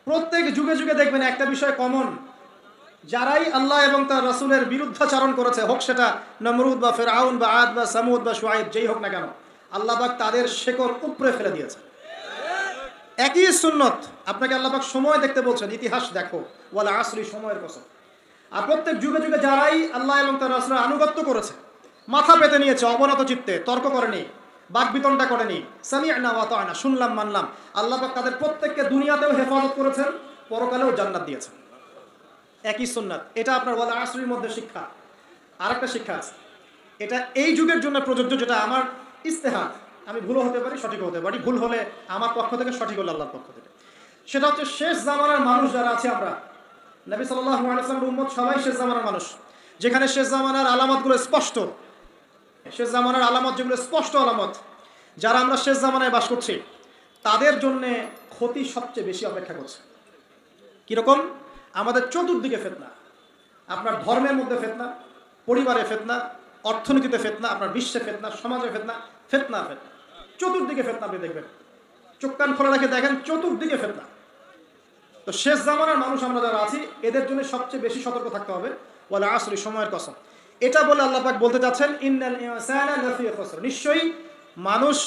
প্রত্যেক যুগে যুগে দেখবেন একটা বিষয় কমন, যারাই আল্লাহ এবং তার রাসূলের বিরুদ্ধাচরণ করেছে, হোক সেটা নমরুদ বা ফিরআউন বা আদ বা সামুদ বা শুআইব, যেই হোক না কেন, আল্লাহ পাক তাদের শেকড় উপড়ে ফেলে দিয়েছে। একই সুন্নত আপনাকে আল্লাহ পাক সময় দেখতে বলছেন, ইতিহাস দেখো, ওয়াল আসরি, সময়ের কসম। আর প্রত্যেক যুগে যুগে যারাই আল্লাহ এবং তার রাসূলের আনুগত্য করেছে, মাথা পেতে নিয়েছে, অবনত চিত্তে তর্ক করেনি, বাকবিতণ্ডা করেনি, সামি'না ওয়া আতা'না, শুনলাম মানলাম, আল্লাহ পাক তাদের প্রত্যেককে দুনিয়াতেও হেফাজত করেছেন, পরকালেও জান্নাত দিয়েছেন। একই সুন্নাত। এটা আপনার ওয়াল আসরির মধ্যে শিক্ষা। আরেকটা শিক্ষা আছে, এটা এই যুগের জন্য প্রযোজ্য, যেটা আমার ইস্তেহাদ, আমি ভুলও হতে পারি, সঠিক হতে পারি, ভুল হলে আমার পক্ষ থেকে, সঠিক হলে আল্লাহর পক্ষ থেকে। সেটা হচ্ছে শেষ জামানার মানুষ যারা আছে, আমরা নবী সাল্লাল্লাহু আলাইহি ওয়াসাল্লামের উম্মত সবাই শেষ জামানার মানুষ। যেখানে শেষ জামানার আলামতগুলো স্পষ্ট, শেষ জামানার আলামত যেগুলো স্পষ্ট আলামত, যারা আমরা শেষ জামানায় বাস করছি, তাদের জন্য ক্ষতি সবচেয়ে বেশি অপেক্ষা করছে। কীরকম? আমাদের চতুর্দিকে ফিতনা, আপনার ধর্মের মধ্যে ফিতনা, পরিবারে ফিতনা, অর্থনীতিতে ফিতনা, আপনার বিশ্বে ফিতনা, সমাজে ফিতনা, ফিতনা ফিতনা, চতুর্দিকে ফিতনা। আপনি দেখবেন, চোখ কান খোলা রেখে দেখেন, চতুর্দিকে ফিতনা। তো শেষ জামানার মানুষ আমরা যারা আছি, এদের জন্য সবচেয়ে বেশি সতর্ক থাকতে হবে। ওয়াল আসরি, সময়ের কসম। এটা বলে আল্লাহ পাক বলতে চাচ্ছেন, ইন্নাল ইনসানা লাফি খুসর, নিশ্চয়ই মানুষ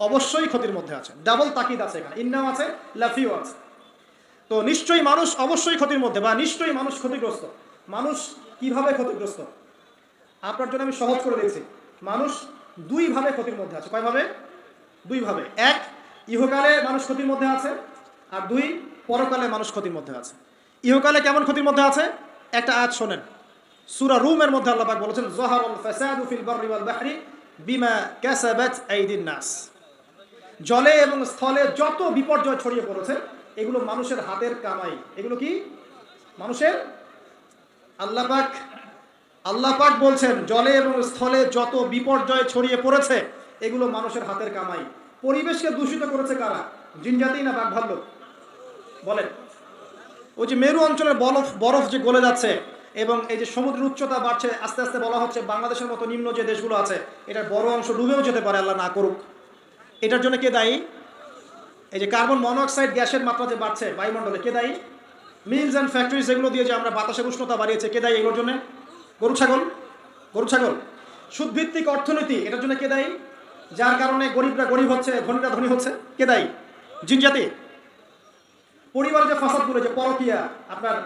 অবশ্যই ক্ষতির মধ্যে আছে। ডাবল তাকিদ আছে এখানে, ইন্নাও আছে, লাফিও আছে। তো নিশ্চয়ই মানুষ অবশ্যই ক্ষতির মধ্যে, বা নিশ্চয়ই মানুষ ক্ষতিগ্রস্ত। মানুষ কিভাবে ক্ষতিগ্রস্ত? আপনার জন্য আমি সহজ করে দিয়েছি। মানুষ দুইভাবে ক্ষতির মধ্যে আছে। কয়ভাবে? দুইভাবে। এক, ইহকালে মানুষ ক্ষতির মধ্যে আছে, আর দুই, পরকালে মানুষ ক্ষতির মধ্যে আছে। ইহকালে কেমন ক্ষতির মধ্যে আছে? একটা আয়াত শোনেন, সূরা রুমের মধ্যে আল্লাহ পাক বলেছেন, যাহারাল ফাসাদু ফিল বাররি ওয়াল বাহরি বিমা কাসাবাত আইদিন নাস। জলে এবং স্থলে যত বিপর্যয় ছড়িয়ে পড়েছে, এগুলো মানুষের হাতের কামাই। এগুলো কি? মানুষের। আল্লাহ পাক বলছেন, জলে এবং স্থলে যত বিপর্যয় ছড়িয়ে পড়েছে, এগুলো মানুষের হাতের কামাই। পরিবেশকে দূষিত করেছে কারা? জিনজাতি না বাঘ ভাল্লুক? বলেন। ওই যে মেরু অঞ্চলের বরফ যে গলে যাচ্ছে, এবং এই যে সমুদ্রের উচ্চতা বাড়ছে, আস্তে আস্তে বলা হচ্ছে বাংলাদেশের মতো নিম্ন যে দেশগুলো আছে, এটার বড় অংশ ডুবেও যেতে পারে, আল্লাহ না করুক। এটার জন্য কে দায়ী? এই যে কার্বন মনোঅক্সাইড গ্যাসের মাত্রা যে বাড়ছে বায়ুমণ্ডলে, কে দায়ী? মিলস অ্যান্ড ফ্যাক্টরিজ, যেগুলো দিয়ে যে আমরা বাতাসের উষ্ণতা বাড়িয়েছে, কে দায়ী এগুলোর জন্য? গরু ছাগল। সুদভিত্তিক অর্থনীতি, এটার জন্য কে দায়ী? যার কারণে গরিবরা গরিব হচ্ছে, ধনীরা ধনী হচ্ছে, কে দায়ী? জিনজাতি। পরিবারে যে ফাসাদগুলো, যে পরকীয়া, আপনার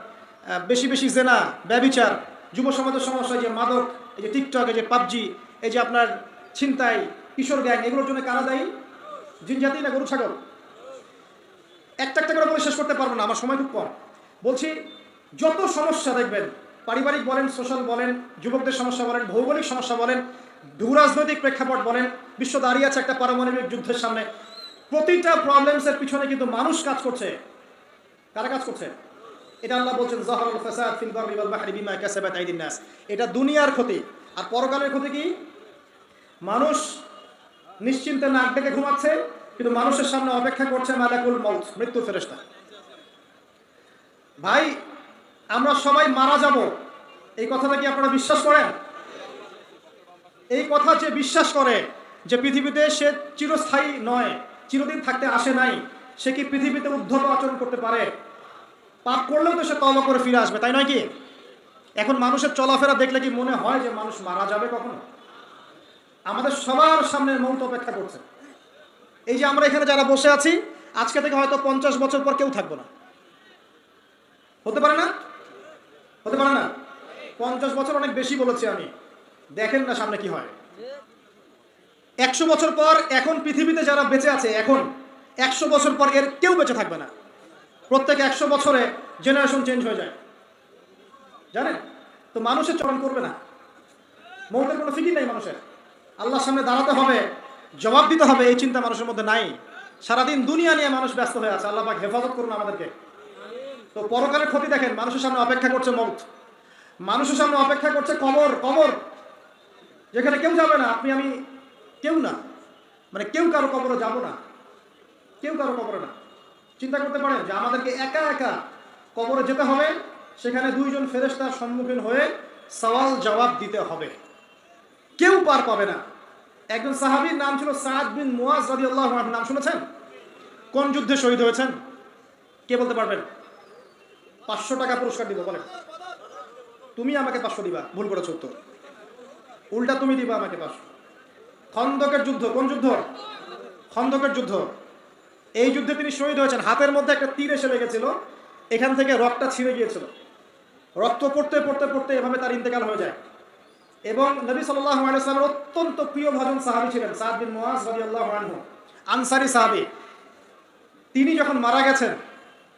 বেশি বেশি জেনা, ব্যভিচার, যুব সমাজের সমস্যা, যে মাদক, এই যে টিকটক, এই যে পাবজি, এই যে আপনার ছিনতাই, কিশোর গ্যাং, এগুলোর জন্য কারা দায়ী? জিনজাতি না গরু ছাগল? একটা একটা করে বলে শেষ করতে পারবো না, আমার সময় খুব কম। বলছি, যত সমস্যা দেখবেন, পারিবারিক বলেন, সোশ্যাল বলেন, যুবকদের সমস্যা বলেন, ভৌগোলিক সমস্যা বলেন, ভূরাজনৈতিক প্রেক্ষাপট বলেন, বিশ্ব দাঁড়িয়ে আছে একটা পারমাণবিক যুদ্ধের সামনে, প্রতিটা প্রবলেমসের পিছনে কিন্তু মানুষ কাজ করছে। কারা কাজ করছে? এটা আল্লাহ বলছেন, যাহারাল ফাসাদ ফিল বাররি ওয়াল বাহরি বিমা কাসাবাত আইদিন নাস। এটা দুনিয়ার ক্ষতি। আর পরকালের ক্ষতি কি? মানুষ নিশ্চিন্তে নাক ডেকে ঘুমাচ্ছে, কিন্তু মানুষের সামনে অপেক্ষা করছে মালাকুল মউত, মৃত্যুর ফেরেশতা। ভাই, আমরা সবাই মারা যাব, এই কথাটা কি আপনারা বিশ্বাস করেন? এই কথা যে বিশ্বাস করে যে পৃথিবীতে সে চিরস্থায়ী নয়, চিরদিন থাকতে আসে নাই, সে কি পৃথিবীতে উদ্ধত আচরণ করতে পারে? পাপ করলেও তো সে তওবা করে ফিরে আসবে, তাই নয় কি? এখন মানুষের চলাফেরা দেখলে কি মনে হয় যে মানুষ মারা যাবে কখনো? আমাদের সবার সামনে মৌত অপেক্ষা করছে। এই যে আমরা এখানে যারা বসে আছি, আজকে থেকে হয়তো 50 বছর পর কেউ থাকবো না। হতে পারে না? হতে পারে না? 50 বছর অনেক বেশি বলেছি আমি, দেখেন না সামনে কি হয়। 100 বছর পর, এখন পৃথিবীতে যারা বেঁচে আছে, এখন 100 বছর পর এর কেউ বেঁচে থাকবে না। প্রত্যেক 100 বছরে জেনারেশন চেঞ্জ হয়ে যায়, জানেন তো? মানুষের চরণ করবে না, মৌতের কোনো ফিকির নেই মানুষের। আল্লাহর সামনে দাঁড়াতে হবে, জবাব দিতে হবে, এই চিন্তা মানুষের মধ্যে নাই। সারাদিন দুনিয়া নিয়ে মানুষ ব্যস্ত হয়ে আছে। আল্লাহ পাক হেফাজত করুন আমাদেরকে। তো পরকালের ক্ষতি দেখেন, মানুষের সামনে অপেক্ষা করছে মৌত, মানুষের সামনে অপেক্ষা করছে কবর, যেখানে কেউ যাবে না, আপনি আমি কেউ না, মানে কেউ কারো কবরে যাব না, কেউ কারো কবরে না। চিন্তা করতে পারেন যে আমাদেরকে একা একা কবরে যেতে হবে, সেখানে 2 জন ফেরেশতার সম্মুখীন হয়ে সওয়াল জবাব দিতে হবে, কেউ পার পাবে না। একজন সাহাবীর নাম ছিল সাদ বিন মুয়াজ রাদিয়াল্লাহু আনহু, নাম শুনেছেন? কোন যুদ্ধে শহীদ হয়েছেন? কে বলতে পারবেন? 500 টাকা পুরস্কার দিব, বলেন। তুমি আমাকে 500 দিবা, ভুল করেছো উত্তর। উল্টা তুমি দিবা আমাকে 500। খন্দকের যুদ্ধ, কোন যুদ্ধ? খন্দকের যুদ্ধ। এই যুদ্ধে তিনি শহীদ হয়েছেন। হাতের মধ্যে একটা তীর এসে লেগেছিল, এখান থেকে রক্তটা ছিঁড়ে গিয়েছিল। রক্ত পড়তে পড়তে পড়তে এভাবে তার ইন্তেকাল হয়ে যায়। এবং নবী সাল্লাল্লাহু আলাইহি ওয়াসাল্লামের অত্যন্ত প্রিয় ভাজন সাহাবী ছিলেন সাদ বিন মুআজ রাদিয়াল্লাহু আনহু, আনসারী সাহাবী। তিনি যখন মারা গেছেন,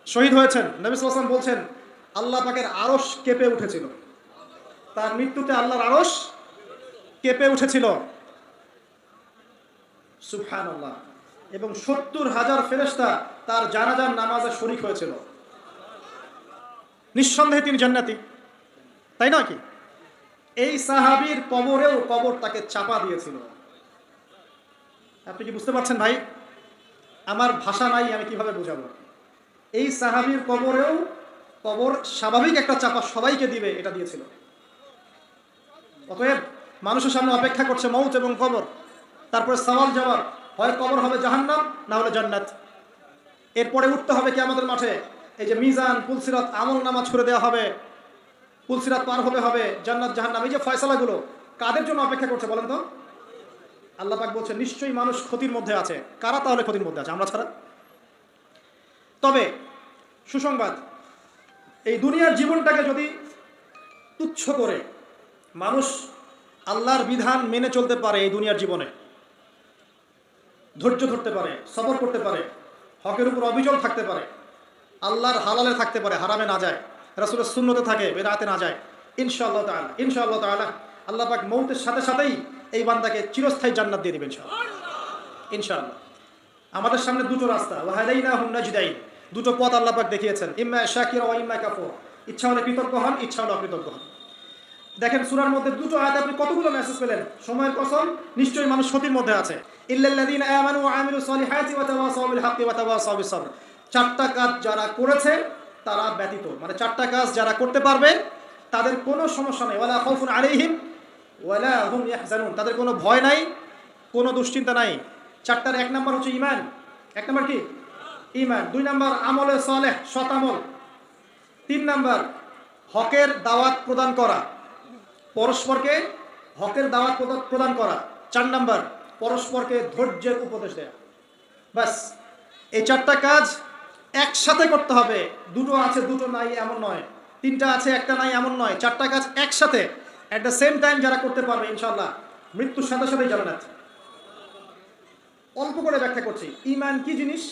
শহীদ হয়েছেন, নবী সাল্লাল্লাহু আলাইহি ওয়াসাল্লাম বলছেন আল্লাহ পাকের আরশ কেঁপে উঠেছিল। তার মৃত্যুতে আল্লাহর আরশ কেঁপে উঠেছিল, সুবহানাল্লাহ। এবং 70,000 ফেরেশতা তার জানাজার নামাজে শরীক হয়েছিল। নিঃসন্দেহে তিনি জান্নাতি, তাই না কি? এই সাহাবীর কবরেও কবর তাকে চাপা দিয়েছিল। আপনি কি বুঝতে পারছেন ভাই? আমার ভাষা নাই, আমি কিভাবে বোঝাবো। এই সাহাবীর কবরেও কবর স্বাভাবিক একটা চাপা সবাইকে দিবে, এটা দিয়েছিল। অতএব মানুষের সামনে অপেক্ষা করছে মউত এবং কবর, তারপরে সওয়াল জবাব। হয় কবর হবে জাহান্নাম, না হলে জান্নাত। এরপরে উঠতে হবে কিয়ামতের মাঠে। এই যে মিজান, পুলসিরাত, আমল নামা ছুড়ে দেওয়া হবে, পুলসিরাত পার হতে হবে, জান্নাত জাহান্নাম, এই যে ফয়সালাগুলো কাদের জন্য অপেক্ষা করছে বলেন তো? আল্লাহ পাক বলছেন নিশ্চয়ই মানুষ ক্ষতির মধ্যে আছে। কারা তাহলে ক্ষতির মধ্যে আছে? আমরা ছাড়া। তবে সুসংবাদ, এই দুনিয়ার জীবনটাকে যদি তুচ্ছ করে মানুষ আল্লাহর বিধান মেনে চলতে পারে, এই দুনিয়ার জীবনে ধৈর্য ধরতে পারে, সবর করতে পারে, হকের উপর অবিচল থাকতে পারে, আল্লাহর হালালে থাকতে পারে, হারামে না যায়, রাসূলের সুন্নতে থাকে, বেদাতে না যায়, ইনশাআল্লাহ তাআলা ইনশাআল্লাহ তাআলা আল্লাহ পাক মৌতের সাথে সাথেই এই বান্দাকে চিরস্থায়ী জান্নাত দিয়ে দিবেন ইনশাআল্লাহ। আমাদের সামনে দুটো রাস্তা, ওয়াহাদাইনাহুম নাজদাইন, দুটো পথ আল্লাহ পাক দেখিয়েছেন, ইম্মা শাকিরা ওয়া ইম্মা কাফুর। ইচ্ছা হলে কৃতজ্ঞ হন, ইচ্ছা হলে অকৃতজ্ঞ হন। দেখেন সূরার মধ্যে দুটো আয়াতে আপনি কতগুলো মেসেজ পেলেন। সময়ের কসম, নিশ্চয়ই মানুষ ক্ষতির মধ্যে আছে। ইল্লাল্লাযীনা আমানু ওয়া আমিলুস সলিহাতি ওয়া তাওয়াসাউ বিল হাক্কি ওয়া তাওয়াসাউ বিস সাবর। চারটা কাজ যারা করেছে তারা ব্যতীত, মানে চারটা কাজ যারা করতে পারবে তাদের কোনো সমস্যা নেই। ওয়ালা খাউফুন আলাইহিম ওয়ালা হুম ইয়াহজানুন, তাদের কোনো ভয় নাই, কোনো দুশ্চিন্তা নাই। চারটার এক নাম্বার হচ্ছে ঈমান। এক নাম্বার কি? ঈমান। দুই নাম্বার আমলে সালেহ, সৎ আমল। তিন নাম্বার হকের দাওয়াত প্রদান করা, পরস্পরকে হকের দাওয়াত প্রদান করা। চার নাম্বার পরস্পরকে ধৈর্যের উপদেশ দেয়া। বাস, এই চারটা কাজ একসাথে করতে হবে। দুটো আছে দুটো নাই এমন নয়, তিনটা আছে একটা নাই এমন নয়, চারটা কাজ একসাথে অ্যাট দ্য সেম টাইম যারা করতে পারবে ইনশাআল্লাহ মৃত্যুর সাথে সাথেই জান্নাত। অল্প করে ব্যাখ্যা করছি। ঈমান কি জিনিস?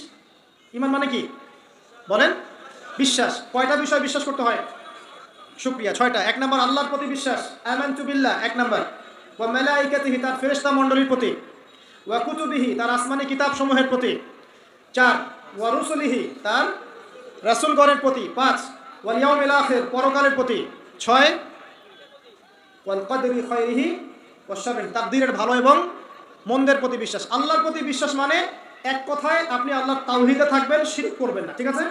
ঈমান মানে কি বলেন? বিশ্বাস। কয়টা বিষয় বিশ্বাস করতে হয়? শুকরিয়া, 6টা। এক নাম্বার আল্লাহর প্রতি বিশ্বাস, আমানতু বিল্লাহ এক নাম্বার। ওয়া মালাইকাতিহি, তার ফেরেশতা মণ্ডলীর প্রতি। ওয়া কুতুবিহি, তার আসমানি কিতাব সমূহের প্রতি। 4 ওয়া রুসুলিহি, তার রাসূলগণের প্রতি। 5 ওয়াল ইয়াউমিল আখির, পরকালের প্রতি। 6 ওয়াল কদরি খায়রিহি ওয়াশ শাররিহি, তাকদীরের ভালো এবং মন্দের প্রতি বিশ্বাস। আল্লাহর প্রতি বিশ্বাস মানে এক কথায় আপনি আল্লাহর তাওহীদে থাকবেন, শিরক করবেন না, ঠিক আছে?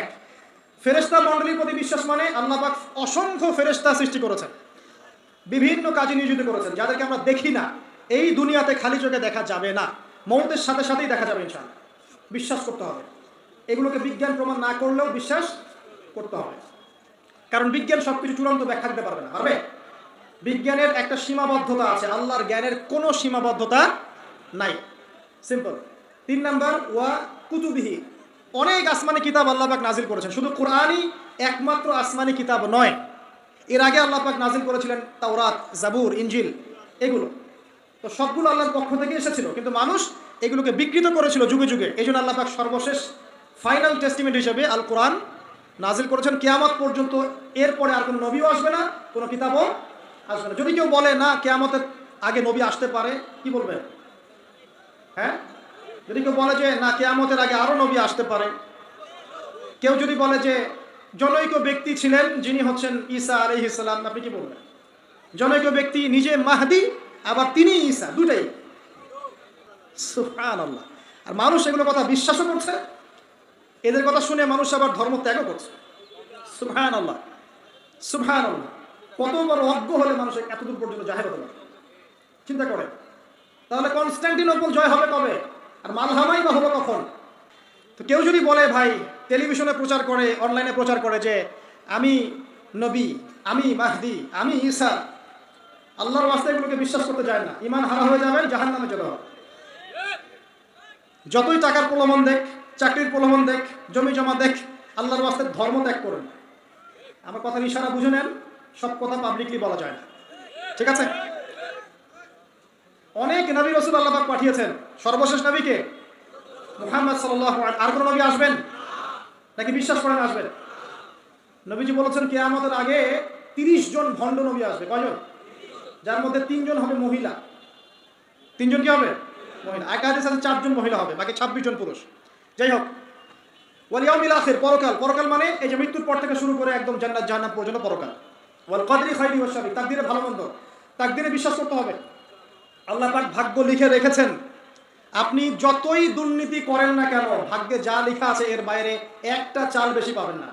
এক। ফেরেশতা মণ্ডলীর প্রতি বিশ্বাস মানে আল্লাহ পাক অসংখ্য ফেরেশতা সৃষ্টি করেছেন, বিভিন্ন কাজে নিয়োজিত করেছেন, যাদেরকে আমরা দেখি না। এই দুনিয়াতে খালি চোখে দেখা যাবে না, মৌতের সাথে সাথেই দেখা যাবে ইনশাআল্লাহ। বিশ্বাস করতে হবে। এগুলোকে বিজ্ঞান প্রমাণ না করলেও বিশ্বাস করতে হবে, কারণ বিজ্ঞান সবকিছু চূড়ান্ত ব্যাখ্যা দিতে পারবে না। পারবে? বিজ্ঞানের একটা সীমাবদ্ধতা আছে, আল্লাহর জ্ঞানের কোনো সীমাবদ্ধতা নাই। সিম্পল। 3 নাম্বার ওয়া কুতুবিহি, অনেক আসমানি কিতাব আল্লাহ পাক নাজিল করেছেন। শুধু কোরআনই একমাত্র আসমানি কিতাব নয়, এর আগে আল্লাহ পাক নাজিল করেছিলেন তাওরাত, জাবুর, ইনজিল, এগুলো তো সবগুলো আল্লাহর পক্ষ থেকে এসেছিল, কিন্তু মানুষ এগুলোকে বিকৃত করেছিল যুগে যুগে। এই জন্য আল্লাহ পাক সর্বশেষ ফাইনাল টেস্টিমেন্ট হিসেবে আল কোরআন নাজিল করেছেন। কিয়ামত পর্যন্ত এরপরে আর কোনো নবীও আসবে না, কোনো কিতাবও আসবে না। যদি কেউ বলে না কিয়ামতের আগে নবী আসতে পারে, কি বলবেন? হ্যাঁ, যদি কেউ বলে যে না কিয়ামতের আগে আরও নবী আসতে পারে, কেউ যদি বলে যে জনৈক ব্যক্তি ছিলেন যিনি হচ্ছেন ঈসা আলাইহিস সালাম, আপনি কি বলবেন? জনৈক ব্যক্তি নিজে মাহদি, আবার তিনি ঈসা, দুটাই। সুবহানাল্লাহ। আর মানুষ এগুলো কথা বিশ্বাসও করছে, এদের কথা শুনে মানুষ আবার ধর্ম ত্যাগও করছে। সুবহানাল্লাহ সুবহানাল্লাহ। কত বড় অজ্ঞ হলে মানুষ এতদূর পর্যন্ত জাহের হতে পারে, চিন্তা করেন। তাহলে কনস্টান্টিনোপল জয় হবে কবে? আর মালহামাই বা হলো কখন? তো কেউ যদি বলে ভাই টেলিভিশনে প্রচার করে, অনলাইনে প্রচার করে যে আমি নবী, আমি মাহদি, আমি ঈসা, আল্লাহর ওয়াস্তে এগুলোকে বিশ্বাস করতে যায় না, ইমান হারা হয়ে যাবেন, জাহান্নামে যেতে হবে। যতই টাকার প্রলোভন দেখ, চাকরির প্রলোভন দেখ, জমি জমা দেখ, আল্লাহর ওয়াস্তে ধর্ম ত্যাগ করুন। আমার কথার ইশারা বুঝে নেন, সব কথা পাবলিকলি বলা যায় না, ঠিক আছে? অনেক নবী রাসূল আল্লাহ পাক পাঠিয়েছেন, সর্বশেষ নবীকে মুহাম্মদ সাল্লাল্লাহু আলাইহি। আর কোন নবী আসবেন নাকি বিশ্বাস করেন আসবেন? নবীজি বলেছেন কিয়ামতের আগে 30 জন ভণ্ড নবী আসবে। কয়জন? যার মধ্যে 3 জন হবে মহিলা। 3 জন কি হবে? মহিলা। এক হাদিসে আছে 4 জন মহিলা হবে, বাকি 26 জন পুরুষ। যাই হোক, ওয়াল ইয়াউমিল আখির, পরকাল। পরকাল মানে এই যে মৃত্যুর পর থেকে শুরু করে একদম জান্নাত জাহান্নাম পর্যন্ত পরকাল। ওয়াল কদরি খাইরি ওয়াশ শাররি, তাকদীরে ভালো মন্দ, তাকদীরে বিশ্বাস করতে হবে। আল্লাহ পাক ভাগ্য লিখে রেখেছেন, আপনি যতই দুর্নীতি করেন না কেন, ভাগ্যে যা লেখা আছে এর বাইরে একটা চাল বেশি পাবেন না।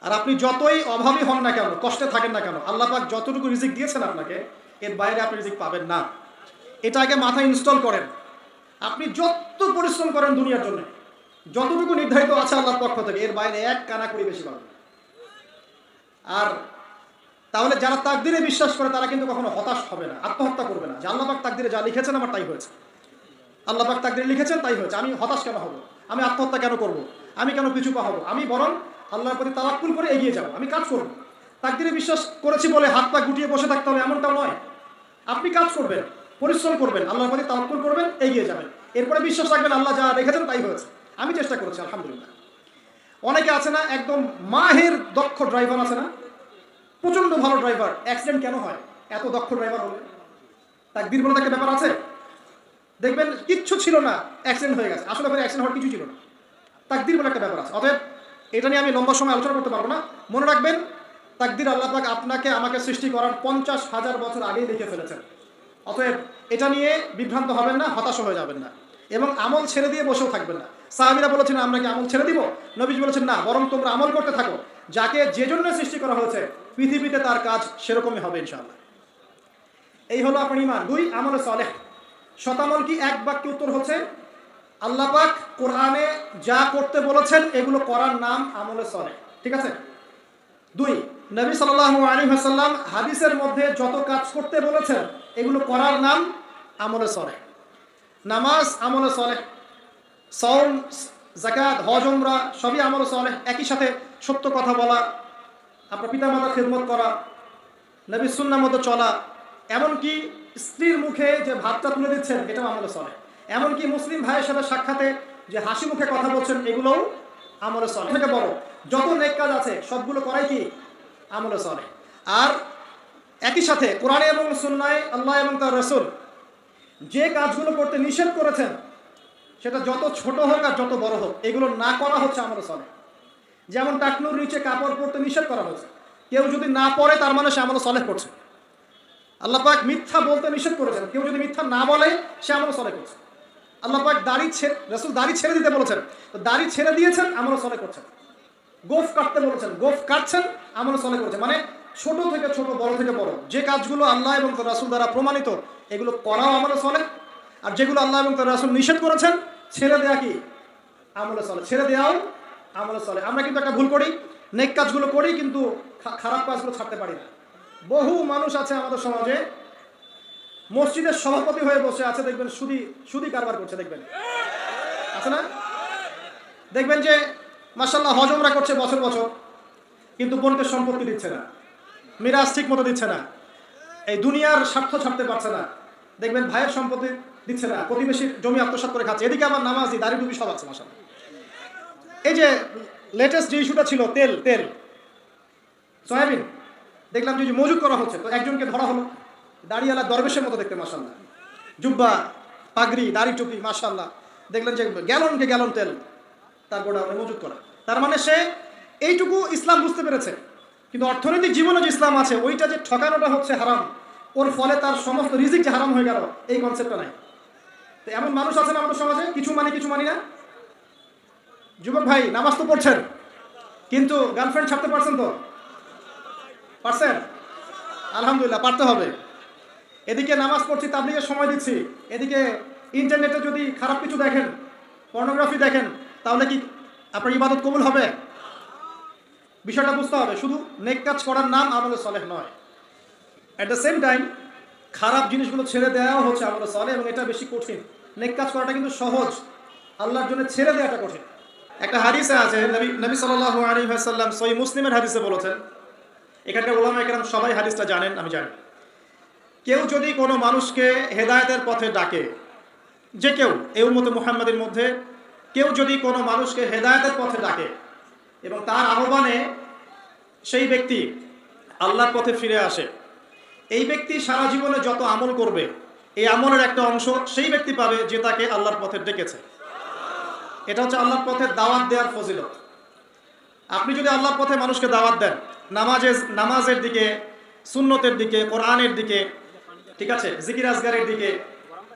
আর আপনি যতই অভাবী হন না কেন, কষ্টে থাকেন না কেন, আল্লাহ পাক যতটুকু রিজিক দিয়েছেন আপনাকে, এর বাইরে আপনি রিজিক পাবেন না। এটা আগে মাথায় ইনস্টল করেন। আপনি যত পরিশ্রম করেন দুনিয়ার জন্য, যতটুকু নির্ধারিত আছে আল্লাহর পক্ষ থেকে, এর বাইরে এক কানা করি বেশি পাবেন। আর তাহলে যারা তাকদিরে বিশ্বাস করে তারা কিন্তু কখনো হতাশ হবে না, আত্মহত্যা করবে না, যে আল্লাহ পাক তাকদিরে যা লিখেছেন আমার তাই হয়েছে, আল্লাহ পাক তাকদিরে লিখেছেন তাই হয়েছে, আমি হতাশ কেন হব, আমি আত্মহত্যা কেন করব, আমি কেন পিছু পা হব, আমি বরং আল্লাহর প্রতি তাওয়াক্কুল করে এগিয়ে যাব, আমি কাজ করব। তাকদিরে বিশ্বাস করেছি বলে হাত পা গুটিয়ে বসে থাকতে হবে এমনটাও নয়। আপনি কাজ করবেন, পরিশ্রম করবেন, আল্লাহর প্রতি তাওয়াক্কুল করবেন, এগিয়ে যাবেন, এরপরে বিশ্বাস রাখবেন আল্লাহ যা রেখেছেন তাই হয়েছে। আমি চেষ্টা করেছি আলহামদুলিল্লাহ। অনেকে আছে না একদম মাহের দক্ষ ড্রাইভার আছে না, প্রচন্ড ভালো ড্রাইভার, অ্যাক্সিডেন্ট কেন হয়? এত দক্ষ ড্রাইভার হলে তাকদীর বলে একটা ব্যাপার আছে। দেখবেন কিচ্ছু ছিল না, অ্যাক্সিডেন্ট হয়ে গেছে, আসলে অ্যাক্সিডেন্ট হওয়ার কিছু ছিল না, তাকদীর বলে একটা ব্যাপার আছে। অতএব এটা নিয়ে আমি লম্বা সময় আলোচনা করতে পারবো না। মনে রাখবেন তাকদীর আল্লাহ পাক আপনাকে আমাকে সৃষ্টি করার 50,000 বছর আগেই লিখে ফেলেছেন। অতএব এটা নিয়ে বিভ্রান্ত হবেন না, হতাশ হয়ে যাবেন না, এবং আমল ছেড়ে দিয়ে বসেও থাকবেন না। সাহাবীরা বলেছেন আমরা কি আমল ছেড়ে দিব? নবীজি বলেছেন না, বরং তোমরা আমল করতে থাকো, যাকে যে জন্য সৃষ্টি করা হয়েছে পৃথিবীতে তার কাজ সেরকমই হবে ইনশাআল্লাহ। এই হলো আপনার ঈমান। 2 আমলে সালেহ। শতামল কি? এক বাক্যে উত্তর হচ্ছে আল্লাহ পাক কোরআনে যা করতে বলেছেন এগুলো করার নাম আমলে সালেহ, ঠিক আছে? 2 নবী সাল্লাল্লাহু আলাইহি ওয়াসাল্লাম হাদিসের মধ্যে যত কাজ করতে বলেছেন এগুলো করার নাম আমলে সালেহ। নামাজ আমলে সালেহ, সাওম, যাকাত, হজ, উমরা সবই আমলে সালেহ। একই সাথে সত্য কথা বলা, আপনার পিতামাতার খেদমত করা, নবীর সুন্নাহ মতো চলা, এমনকি স্ত্রীর মুখে যে ভাতটা তুলে দিচ্ছেন এটাও আমলে সালেহ। এমনকি মুসলিম ভাইয়ের সাথে সাক্ষাতে যে হাসি মুখে কথা বলছেন এগুলোও আমলে সালেহ। থেকে বড় যত নেক কাজ আছে সবগুলো করাই কি? আমলে সালেহ। আর একই সাথে কোরআনে এবং সুন্নাহে আল্লাহ এবং তার রাসূল যে কাজগুলো করতে নিষেধ করেছেন, সেটা যত ছোট হোক আর যত বড় হোক, এগুলো না করা হচ্ছে আমলে সালেহ। যেমন টাকনুর নিচে কাপড় পরতে নিষেধ করা হয়েছে, কেউ যদি না পরে তার মানে সে আমলে সালেহ করছে। আল্লাহ পাক মিথ্যা বলতে নিষেধ করেছেন, কেউ যদি মিথ্যা না বলে সে আমলে সালেহ করছে। আল্লাহ পাক রাসূল দাড়ি ছেড়ে দিতে বলেছেন, তো দাড়ি ছেড়ে দিয়েছেন, আমলে সালেহ করছেন। গোফ কাটতে বলেছেন, গোফ কাটছেন, আমলে সালেহ করছেন। মানে ছোট থেকে ছোট, বড় থেকে বড় যে কাজগুলো আল্লাহ এবং তার রাসূল দ্বারা প্রমাণিত এগুলো করাও আমলে সালেহ। আর যেগুলো আল্লাহ এবং তার রাসূল নিষেধ করেছেন ছেড়ে দেয়া কি? আমলে সালেহ। ছেড়ে দেওয়াও আমলে সালেহ। আমরা কিন্তু একটা ভুল করি, নেক কাজগুলো করি কিন্তু খারাপ কাজগুলো ছাড়তে পারি না। বহু মানুষ আছে আমাদের সমাজে মসজিদের সভাপতি হয়ে বসে আছে, দেখবেন সুদি কারবার করছে, দেখবেন আছে না? দেখবেন যে মাশাআল্লাহ হজ উমরা করছে বছর বছর, কিন্তু বোনকে সম্পত্তি দিচ্ছে না, মিরাজ ঠিক মতো দিচ্ছে না, এই দুনিয়ার স্বার্থ ছাড়তে পারছে না। দেখবেন ভাইয়ের সম্পত্তি দিচ্ছে না, প্রতিবেশীর জমি আত্মসাৎ করে খাচ্ছে, এদিকে আবার নামাজি দাড়ি টুপি সব আছে মাশাআল্লাহ। এই যে লেটেস্ট যে ইস্যুটা ছিল তেল সয়াবিন, দেখলাম যে মজুদ করা হচ্ছে, তো একজনকে ধরা হলো, দাড়িওয়ালা দরবেশের মতো দেখতে মাশাআল্লাহ, জুব্বা, পাগড়ি, দাড়ি টুপি মাশাআল্লাহ। দেখলেন যে গ্যালনকে গ্যালন তেল তার গোডাউনে মজুদ করা। তার মানে সে এইটুকু ইসলাম বুঝতে পেরেছে, কিন্তু অর্থনৈতিক জীবনে যে ইসলাম আছে ওইটা যে ঠকানোটা হচ্ছে হারাম, ওর ফলে তার সমস্ত রিজিক যে হারাম হয়ে গেল এই কনসেপ্টটা নাই। তো এমন মানুষ আছে না আমাদের সমাজে, কিছু মানি না। যুবক ভাই নামাজ তো পড়ছেন, কিন্তু গার্লফ্রেন্ড ছাড়তে পারছেন তো? পারছেন? আলহামদুলিল্লাহ, পারতে হবে। এদিকে নামাজ পড়ছি, তাবলীগের সময় দিচ্ছি, এদিকে ইন্টারনেটে যদি খারাপ কিছু দেখেন পর্নোগ্রাফি দেখেন, তাহলে কি আপনার ইবাদত কবুল হবে? বিষয়টা বুঝতে হবে। শুধু নেক কাজ করার নাম আমলে সালেহ নয়। অ্যাট দ্য সেম টাইম খারাপ জিনিসগুলো ছেড়ে দেওয়াও হচ্ছে আমলে সালেহ, এবং এটা বেশি কঠিন। নেক কাজ করাটা কিন্তু সহজ, আল্লাহর জন্য ছেড়ে দেওয়াটা কঠিন। একটা হাদিসে আছে, নবী সাল্লাল্লাহু আলাইহি ওয়াসাল্লাম সহিহ মুসলিমের হাদিসে বলেছেন, এখানকার উলামায়ে কেরাম সবাই হাদিসটা জানেন, আমি জানি, কেউ যদি কোনো মানুষকে হেদায়েতের পথে ডাকে, যে কেউ এই উম্মতে মুহাম্মাদের মধ্যে কেউ যদি কোনো মানুষকে হেদায়েতের পথে ডাকে এবং তার আহ্বানে সেই ব্যক্তি আল্লাহর পথে ফিরে আসে, এই ব্যক্তি সারা জীবনে যত আমল করবে এই আমলের একটা অংশ সেই ব্যক্তি পাবে যে তাকে আল্লাহর পথে ডেকেছে। এটা হচ্ছে আল্লাহর পথে দাওয়াত দেওয়ার ফজিলত। আপনি যদি আল্লাহর পথে মানুষকে দাওয়াত দেন, নামাজের দিকে, সুন্নতের দিকে, কোরআনের দিকে, ঠিক আছে, জিকির আজগারের দিকে,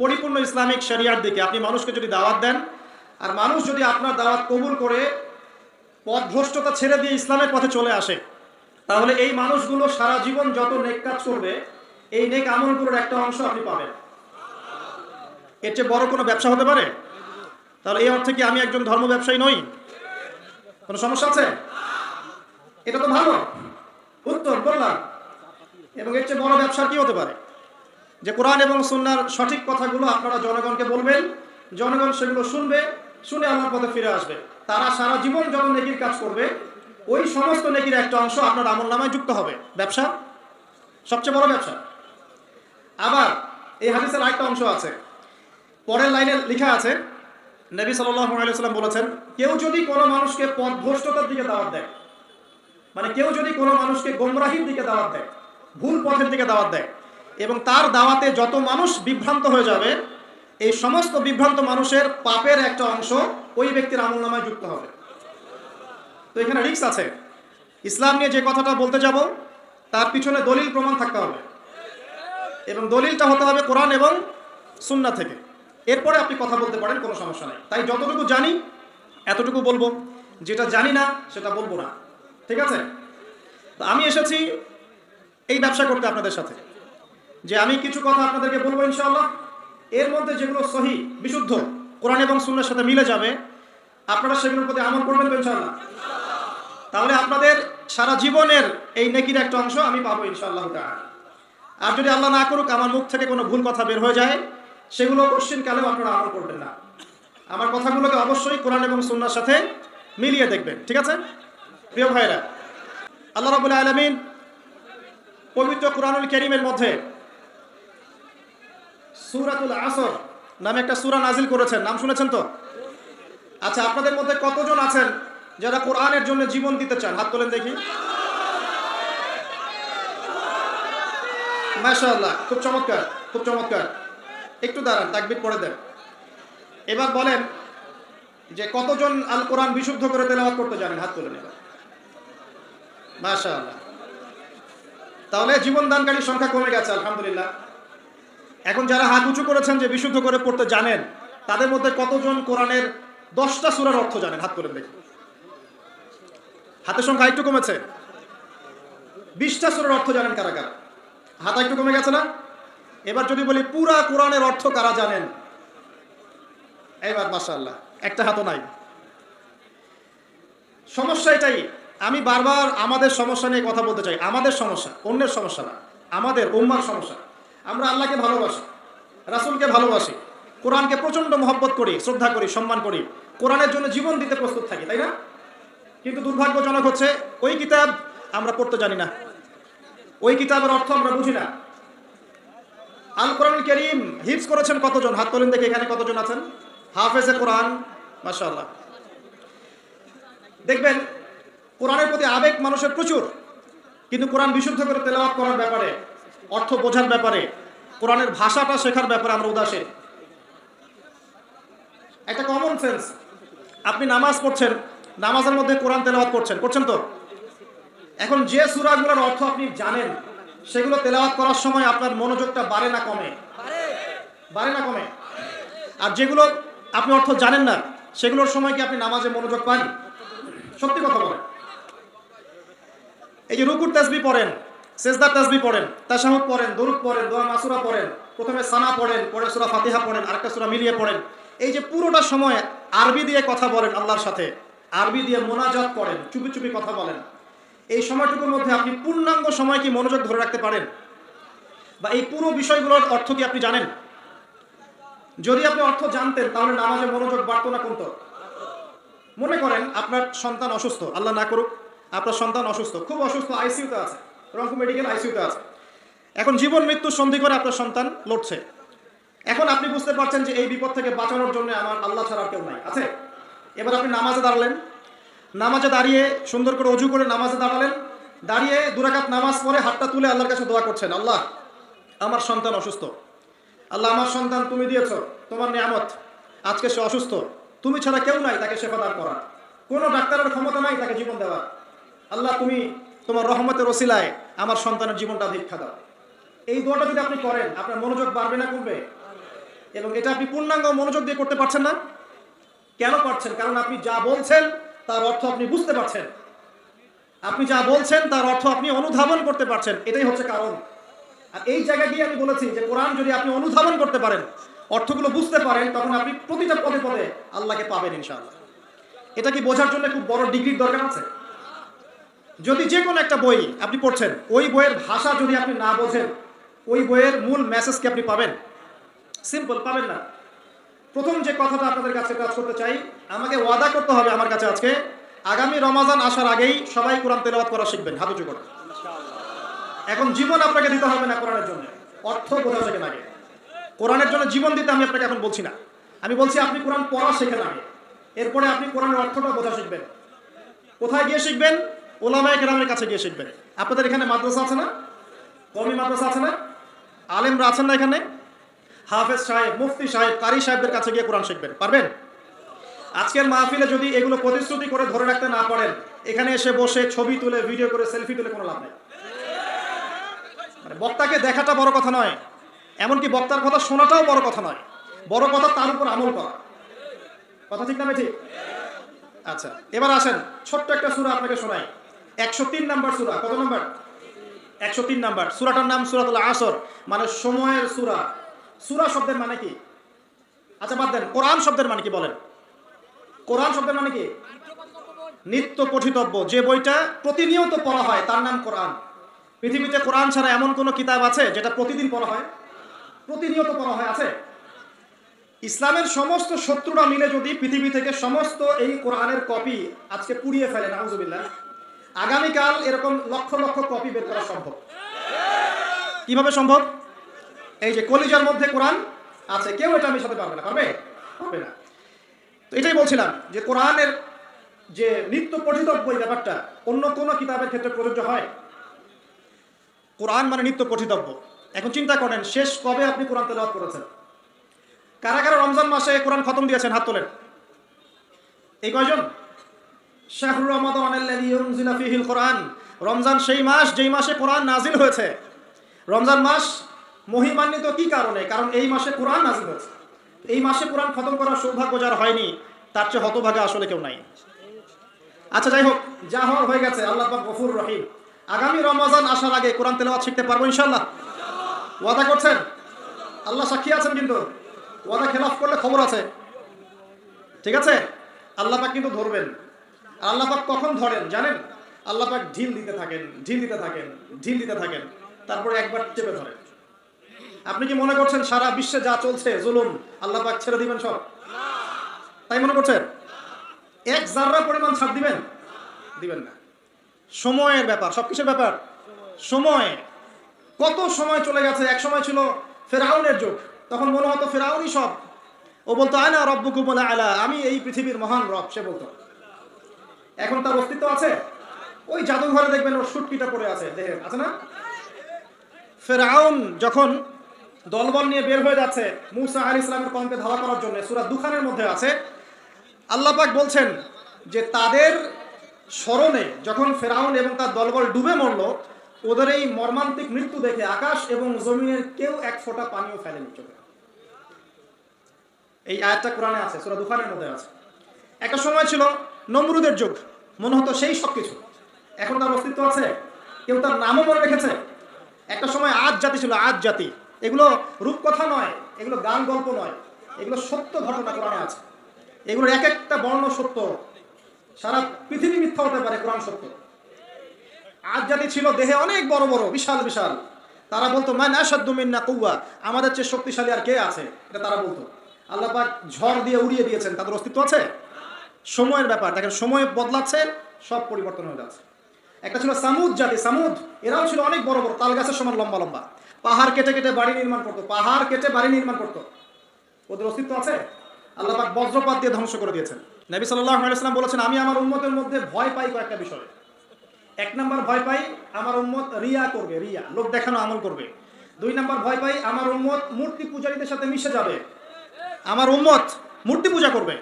পরিপূর্ণ ইসলামিক শরিয়ার দিকে আপনি মানুষকে যদি দাওয়াত দেন, আর মানুষ যদি আপনার দাওয়াত কবুল করে পথভ্রষ্টতা ছেড়ে দিয়ে ইসলামের পথে চলে আসে, তাহলে এই মানুষগুলো সারা জীবন যত নেক কাজ করবে এই নেক আমলগুলোর একটা অংশ আপনি পাবেন। এর চেয়ে বড় কোনো ব্যবসা হতে পারে? তাহলে এই অর্থে কি আমি একজন ধর্ম ব্যবসায়ী নই? কোনো সমস্যা আছে? এটা তো ভালো উত্তর বললাম। এবং এর চেয়ে বড় ব্যবসা কি হতে পারে? যে কোরআন এবং সুন্নাহর সঠিক কথাগুলো আপনারা জনগণকে বলবেন, জনগণ সেগুলো শুনবে, শুনে আমার পথে ফিরে আসবে। তারা সারা জীবন যত নেকির কাজ করবে ওই সমস্ত নেকির একটা অংশ আপনার আমলনামায় যুক্ত হবে। ব্যবসা সবচেয়ে বড় ব্যবসা। আবার এই হাদিসের আরেকটা অংশ আছে, পরের লাইনে লেখা আছে, নবী সাল্লাল্লাহু আলাইহি ওয়াসাল্লাম বলেছেন, কেউ যদি কোনো মানুষকে পথভ্রষ্টতার দিকে দাওয়াত দেয়, মানে কেউ যদি কোনো মানুষকে গোমরাহির দিকে দাওয়াত দেয়, ভুল পথের দিকে দাওয়াত দেয়, এবং তার দাওয়াতে যত মানুষ বিভ্রান্ত হয়ে যাবে এই সমস্ত বিভ্রান্ত মানুষের পাপের একটা অংশ ওই ব্যক্তির আমলনামায় যুক্ত হবে। তো এখানে রিস্ক আছে। ইসলাম নিয়ে যে কথাটা বলতে যাব তার পিছনে দলিল প্রমাণ থাকতে হবে, এবং দলিলটা হতে হবে কোরআন এবং সুন্নাহ থেকে। এরপরে আপনি কথা বলতে পারেন, কোনো সমস্যা নেই। তাই যতটুকু জানি এতটুকু বলবো, যেটা জানি না সেটা বলবো না, ঠিক আছে? তো আমি এসেছি এই ব্যবসা করতে আপনাদের সাথে, যে আমি কিছু কথা আপনাদেরকে বলবো ইনশাআল্লাহ। এর মধ্যে যেগুলো সহিহ বিশুদ্ধ কোরআন এবং সুন্নাহর সাথে মিলে যাবে আপনারা সেগুলোর প্রতি আমল করবেন তো ইনশাআল্লাহ। তাহলে আপনাদের সারা জীবনের এই নেকির একটা অংশ আমি পাবো ইনশাআল্লাহ তাআলা। আর যদি আল্লাহ না করুক আমার মুখ থেকে কোনো ভুল কথা বের হয়ে যায়, সেগুলো কোশ্চিন কালেও আপনারা আমল করবেন না। আমার কথাগুলোকে অবশ্যই কোরআন এবং সুন্নাহর সাথে মিলিয়ে দেখবেন, ঠিক আছে? প্রিয় ভাইরা, আল্লাহ রাব্বুল আলামিন পবিত্র কোরআনুল কারীমের মধ্যে সূরাতুল আসর নামে একটা সূরা নাজিল করেছেন। নাম শুনেছেন তো? আচ্ছা, আপনাদের মধ্যে কতজন আছেন যারা কোরআনের জন্য জীবন দিতে চান? হাত তোলেন দেখি। মাশাআল্লাহ, খুব চমৎকার, খুব চমৎকার। একটু দাঁড়ান, তাকবীর পড়ে দেন। এবার বলেন যে কতজন আল কোরআন বিশুদ্ধ করে তেলাওয়াত করতে জানেন? হাত তোলেন এবার। মাশাআল্লাহ, তাহলে জীবন দানকারীর সংখ্যা কমে গেছে আলহামদুলিল্লাহ। এখন যারা হাত উঁচু করেছেন যে বিশুদ্ধ করে পড়তে জানেন, তাদের মধ্যে কতজন কোরআনের 10টা সূরার অর্থ জানেন? হাত তোলেন দেখি। হাতের সংখ্যা একটু কমেছে। 20টা সূরার অর্থ জানেন কারা কারা? হাত একটু কমে গেছে না? এবার যদি বলি পুরা কোরআনের অর্থ কারা জানেন? এবার মাশাআল্লাহ একটা হাতও নাই। সমস্যা এটাই, আমি বারবার আমাদের সমস্যা নিয়ে কথা বলতে চাই। আমাদের সমস্যা, অন্যের সমস্যা না, আমাদের উম্মার সমস্যা। আমরা আল্লাহকে ভালোবাসি, রাসূলকে ভালোবাসি, কোরআনকে প্রচণ্ড মহব্বত করি, শ্রদ্ধা করি, সম্মান করি, কোরআনের জন্য জীবন দিতে প্রস্তুত থাকি, তাই না? কিন্তু দুর্ভাগ্যজনক হচ্ছে ওই কিতাব আমরা পড়তে জানি না, ওই কিতাবের অর্থ আমরা বুঝি না। আল কোরআনুল কারীম হিফজ করেছেন কতজন? হাত তোলেন দেখে এখানে কতজন আছেন হাফেজে কোরআন? মাশাআল্লাহ। দেখবেন কোরআনের প্রতি আবেগ মানুষের প্রচুর, কিন্তু কোরআন বিশুদ্ধ করে তেলাওয়াত করার ব্যাপারে, অর্থ বোঝার ব্যাপারে, কোরআনের ভাষাটা শেখার ব্যাপারে আমরা উদাসীন। একটা কমন সেন্স, আপনি নামাজ পড়ছেন, নামাজের মধ্যে কোরআন তেলাওয়াত করছেন তো? এখন যে সূরাগুলোর অর্থ আপনি জানেন সেগুলো তেলাওয়াত করার সময় আপনার মনোযোগটা বাড়ে না কমে? বাড়ে না কমে? আর যেগুলো আপনি অর্থ জানেন না সেগুলোর সময় কি আপনি নামাজে মনোযোগ পান? সত্যি কথা বলেন। এই যে রুকুর তাসবিহ পড়েন, সেজদার তাসবিহ পড়েন, তাশাহুদ পড়েন, দরুদ পড়েন, দোয়া মাসুরা পড়েন, প্রথমে সানা পড়েন, পরে সূরা ফাতিহা পড়েন, আরেকটা সূরা মিলিয়ে পড়েন, এই যে পুরোটা সময় আরবি দিয়ে কথা বলেন আল্লাহর সাথে, আরবি দিয়ে মোনাজাত করেন, চুপি চুপি কথা বলেন, এই সময়টুকুর মধ্যে আপনি পূর্ণাঙ্গ সময় কি মনোযোগ ধরে রাখতে পারেন? বা এই পুরো বিষয়গুলোর অর্থ কি আপনি জানেন? যদি আপনি অর্থ জানতেন তাহলে নামাজে মনোযোগ বাড়তো না কমতো? মনে করেন আপনার সন্তান অসুস্থ, আল্লাহ না করুক, আপনার সন্তান অসুস্থ, খুব অসুস্থ, আইসিইউতে আছে, রংপুর মেডিকেল আইসিইউতে আছে। এখন জীবন মৃত্যু সন্ধি করে আপনার সন্তান লড়ছে। এখন আপনি বুঝতে পারছেন যে এই বিপদ থেকে বাঁচানোর জন্য আমার আল্লাহ ছাড়া কেউ নাই, আছে। এবার আপনি নামাজে দাঁড়ালেন, নামাজে দাঁড়িয়ে সুন্দর করে অজু করে নামাজে দাঁড়ালেন, দাঁড়িয়ে 2 রাকাত নামাজ পড়ে হাতটা তুলে আল্লাহর কাছে দোয়া করছেন, আল্লাহ আমার সন্তান অসুস্থ, আল্লাহ আমার সন্তান তুমি দিয়েছ, তোমার নিয়ামত, আজকে সে অসুস্থ, তুমি ছাড়া কেউ নাই তাকে সেবা দান করার, কোনো ডাক্তারের ক্ষমতা নাই তাকে জীবন দেওয়ার, আল্লাহ তুমি তোমার রহমতের ওসিলায় আমার সন্তানের জীবনটা ভিক্ষা দাও। এই দোয়াটা যদি আপনি করেন আপনার মনোযোগ বাড়বে না কমবে? এবং এটা আপনি পূর্ণাঙ্গ মনোযোগ দিয়ে করতে পারছেন না। কেন পারছেন? কারণ আপনি যা বলছেন তার অর্থ আপনি বুঝতে পারছেন, আপনি যা বলছেন তার অর্থ আপনি অনুধাবন করতে পারছেন, এটাই হচ্ছে কারণ। আর এই জায়গা দিয়ে আমি বলেছি যে কোরআন যদি আপনি অনুধাবন করতে পারেন, অর্থগুলো বুঝতে পারেন, তখন আপনি প্রতিটা পদে পদে আল্লাহকে পাবেন ইনশাআল্লাহ। এটা কি বোঝার জন্য খুব বড় ডিগ্রির দরকার আছে? যদি যে কোনো একটা বই আপনি পড়ছেন, ওই বইয়ের ভাষা যদি আপনি না বোঝেন, ওই বইয়ের মূল মেসেজ কি আপনি পাবেন? সিম্পল পাবেন না। প্রথম যে কথাটা আপনাদের কাছে কাজ করতে চাই, আমাকে ওয়াদা করতে হবে আমার কাছে আজকে, আগামী রমাজান আসার আগেই সবাই কোরআন তেলাওয়াত করা শিখবেন, হাত উঁচু করে। এখন জীবন আপনাকে দিতে হবে না কোরআনের জন্য, অর্থ বোঝা শেখেন আগে। কোরআনের জন্য জীবন দিতে আমি আপনাকে এখন বলছি না, আমি বলছি আপনি কোরআন পড়া শেখেন আগে, এরপরে আপনি কোরআনের অর্থটা বোঝা শিখবেন। কোথায় গিয়ে শিখবেন? ওলামায়ে কেরামের কাছে গিয়ে শিখবেন। আপনাদের এখানে মাদ্রাসা আছে না? কওমি মাদ্রাসা আছে না? আলেমরা আছেন না এখানে? হাফেজ সাহেব, মুফতি সাহেব, কারি সাহেবদের কাছে গিয়ে কোরআন শিখবেন, পারবেন? আজকের মাহফিলে যদি এগুলো প্রতিশ্রুতি করে ধরে রাখতে না পারেন, এখানে এসে বসে ছবি তুলে, ভিডিও করে, সেলফি তুলে কোনো লাভ নেই। মানে বক্তাকে দেখাটা বড় কথা নয়, এমনকি বক্তার কথা শোনাটাও বড় কথা নয়, বড় কথা তার উপর আমল করা। কথা ঠিক না ঠিক? আচ্ছা, এবার আসেন ছোট্ট একটা সূরা আপনাকে শোনাই, 103 নাম্বার সূরা। কত নাম্বার? 103 নাম্বার। সূরাটার নাম সূরাতুল আসর, মানে সময়ের সূরা। সূরা শব্দের মানে কি? আচ্ছা বাদ দেন, কোরআন শব্দের মানে কি বলেন? কোরআন শব্দের মানে কি? নিত্য পঠিতব্য, যে বইটা প্রতিনিয়ত পড়া হয় তার নাম কোরআন। পৃথিবীতে কোরআন ছাড়া এমন কোনো কিতাব আছে যেটা প্রতিদিন পড়া হয়, প্রতিনিয়ত পড়া হয়? আছে? ইসলামের সমস্ত শত্রুরা মিলে যদি পৃথিবী থেকে সমস্ত এই কোরআনের কপি আজকে পুড়িয়ে ফেলে, নাউজুবিল্লাহ, আগামীকাল এরকম লক্ষ লক্ষ কপি বের করা সম্ভব। কিভাবে সম্ভব? এই যে কলিজার মধ্যে কোরআন আছে, কেউ এটা মিশাতে পারবে না, পারবে? পারবে না। তো এটাই বলছিলাম যে কোরআনের যে নিত্য পঠিতব্য এই ব্যাপারটা অন্য কোনো কিতাবের ক্ষেত্রে প্রযোজ্য হয়? কোরআন মানে নিত্য পঠিতব্য। এখন চিন্তা করেন, শেষ কবে আপনি কোরআন তেলাওয়াত করেছেন? কারা কারা রমজান মাসে কোরআন খতম দিয়েছেন? হাত তোলেন। এই কয়জন? শাহরুর রমাদানাল্লাযী উনজিলা ফীহিল কোরআন, রমজান সেই মাস যেই মাসে কোরআন নাজিল হয়েছে। রমজান মাস মহিমান্বিত কি কারণে? কারণ এই মাসে কোরআন নাজিল হয়েছে। এই মাসে কোরআন খতম করার সৌভাগ্য যার হয়নি, তার চেয়ে হতভাগা আসলে কেউ নাই। আচ্ছা যাই হোক, যা হওয়ার হয়ে গেছে, আল্লাহ পাক গফুর রহিম। আগামী রমজান আসার আগে কোরআন তেলাওয়াত শিখতে পারবো ইনশাআল্লাহ? ওয়াদা করছেন? আল্লাহ সাক্ষী আছেন, কিন্তু ওয়াদা খেলাফ করলে খবর আছে, ঠিক আছে? আল্লাহ পাক কিন্তু ধরবেন। আর আল্লাহ পাক কখন ধরেন জানেন? আল্লাহ পাক ঢিল দিতে থাকেন, ঢিল দিতে থাকেন, ঢিল দিতে থাকেন, তারপরে একবার চেপে ধরেন। আপনি কি মনে করছেন সারা বিশ্বে যা চলছে জুলুম আল্লাহ পাক ছেড়ে দিবেন সব? তাই মনে করছেন? এক জাররা পরিমাণ ছাড় দিবেন? দিবেন না। সময়ের ব্যাপার, সব কিছুর ব্যাপার সময়। কত সময় চলে গেছে। এক সময় ছিল ফেরাউনের যুগ, তখন মনে হতো ফেরাউনই সব। ও বলতো আনা রব্বুকুমুল আলা, আমি এই পৃথিবীর মহান রব, সে বলতো। এখন তার অস্তিত্ব আছে? ওই জাদুঘরে দেখবেন ওর সুটকিটা পড়ে আছে, দেখে আছে না? ফেরাউন যখন দলবল নিয়ে বের হয়ে যাচ্ছে মূসা আলাইহিস সালামের কওমকে ধাওয়া করার জন্য, সূরা দুখানের মধ্যে আছে, আল্লাহ পাক বলছেন যে তাদের স্মরণে যখন ফেরাউন এবং তার দলবল ডুবে মরল, ওদের এই মর্মান্তিক মৃত্যু দেখে আকাশ এবং জমিনের কেউ এক ফোঁটা পানিও ফেলেনি চোখে। এই আয়াতটা কোরআনে আছে, সূরা দুখানের মধ্যে আছে। একটা সময় ছিল নমরুদের যুগ, মনে হতো সেই সব কিছু। এখন তার অস্তিত্ব আছে? কেউ তার নামও মনে রেখেছে? একটা সময় আজ জাতি ছিল, আজ জাতি। এগুলো রূপকথা নয়, এগুলো গান গল্প নয়, এগুলো সত্য ঘটনা কোরআনে আছে। এগুলোর এক একটা বর্ণ সত্য। সারা পৃথিবী মিথ্যা হতে পারে, কোরআন সত্য। আজ জাতি ছিল দেহে অনেক বড় বড় বিশাল বিশাল, তারা বলতো মান আশাদ্দু মিন্না কুওয়া, আমাদের চেয়ে শক্তিশালী আর কে আছে, এটা তারা বলতো। আল্লাহ পাক ঝড় দিয়ে উড়িয়ে দিয়েছেন, তাদের অস্তিত্ব আছে? সময়ের ব্যাপার, দেখেন সময় বদলাচ্ছে, সব পরিবর্তন হয়ে যাচ্ছে। একটা ছিল সামুদ জাতি, সামুদ এরাও ছিল অনেক বড় বড়, তাল গাছের সমান লম্বা লম্বা, পাহাড় কেটে কেটে বাড়ি নির্মাণ করতো, পাহাড় কেটে বাড়ি নির্মাণ করতো। ওদের অস্তিত্ব আছে? আল্লাহ পাক বজ্রপাত দিয়ে ধ্বংস করে দিয়েছেন। নবী সাল্লাল্লাহু আলাইহি ওয়াসাল্লাম বলেছেন, আমি আমার উম্মতের মধ্যে ভয় পাই কয়েকটা বিষয়ে। এক নাম্বার ভয় পাই আমার উম্মত রিয়া করবে, রিয়া লোক দেখানো আমল করবে। দুই নাম্বার ভয় পাই আমার উম্মত মূর্তি পূজারীদের সাথে মিশে যাবে, আমার উম্মত মূর্তি পূজা করবে।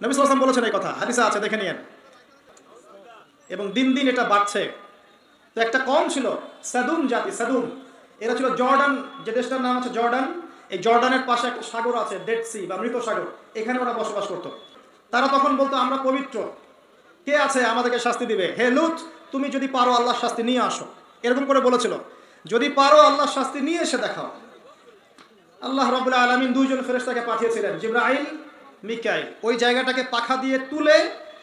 নবী সাল্লাল্লাহু আলাইহি ওয়াসাল্লাম বলেছেন এই কথা, হাদিসে আছে, দেখে নিয়েন। এবং দিন দিন এটা বাড়ছে। তো একটা কম ছিল সাদুম জাতি, সাদুম, এরা ছিল জর্ডান, যে দেশটার নাম আছে জর্ডান, এই জর্ডানের পাশে একটা সাগর আছে ডেড সি বা মৃত সাগর, এখানে ওরা বসবাস করত। তারা তখন বলতো আমরা পবিত্র, কে আছে আমাদেরকে শাস্তি দিবে, হে লূত তুমি যদি পারো আল্লাহর শাস্তি নিয়ে আসো, এরকম করে বলেছিল। যদি পারো আল্লাহর শাস্তি নিয়ে এসে দেখাও। আল্লাহ রাব্বুল আলামিন দুইজন ফেরেশতাকে পাঠিয়েছিলেন, জিবরাইল, মিকাইল, ওই জায়গাটাকে পাখা দিয়ে তুলে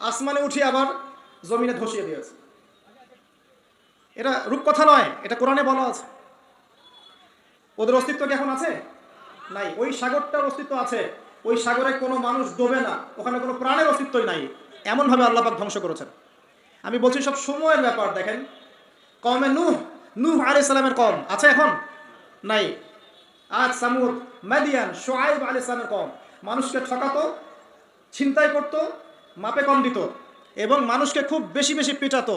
আসমানে উঠিয়ে আবার জমিনে ধসিয়ে দিয়েছে। এটা রূপকথা নয়, এটা কোরআনে বলা আছে। ওদের অস্তিত্ব কি এখন আছে? নাই। ওই সাগরটার অস্তিত্ব আছে, ওই সাগরে কোনো মানুষ ডোবে না, ওখানে কোনো প্রাণের অস্তিত্বই নাই, এমনভাবে আল্লাহ পাক ধ্বংস করেছেন। আমি বলছি সব সময়ের ব্যাপার। দেখেন কওমে নূহ, নূহ আলাইহিস সালামের কওম আছে এখন? নাই। আজ সামুদ, মাদিয়ান, শুআয়ব আলাইহিস সালামের কওম মানুষকে ঠকাতো, ছিনতাই করতো, মাপে কম দিত এবং মানুষকে খুব বেশি বেশি পেটাতো,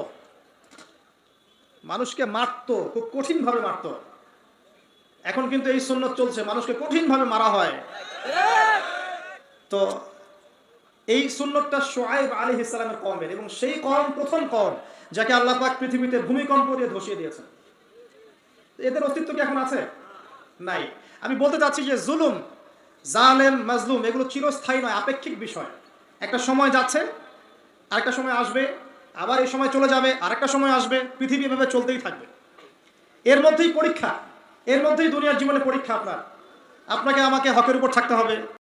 মানুষকে মারতো, খুব কঠিনভাবে মারতো। এখন কিন্তু এই সুন্নত চলছে, মানুষকে কঠিনভাবে মারা হয়। তো এই সুন্নতটা শুআয়ব আলাইহিস সালামের কওমের, এবং সেই কওম প্রথম কওম যাকে আল্লাহ পাক পৃথিবীতে ভূমিকম্প দিয়ে ধসিয়ে দিয়েছেন। এদের অস্তিত্ব কি এখন আছে? নাই। আমি বলতে চাচ্ছি যে জুলুম, জালেম, মাজলুম এগুলো চিরস্থায়ী নয়, আপেক্ষিক বিষয়। একটা সময় যাচ্ছে, আরেকটা সময় আসবে, আবার এই সময় চলে যাবে, আরেকটা সময় আসবে, পৃথিবী এভাবে চলতেই থাকবে। এর মধ্যেই পরীক্ষা, এর মধ্যেই দুনিয়ার জীবনে পরীক্ষা। আপনাকে আমাকে হকের উপর থাকতে হবে।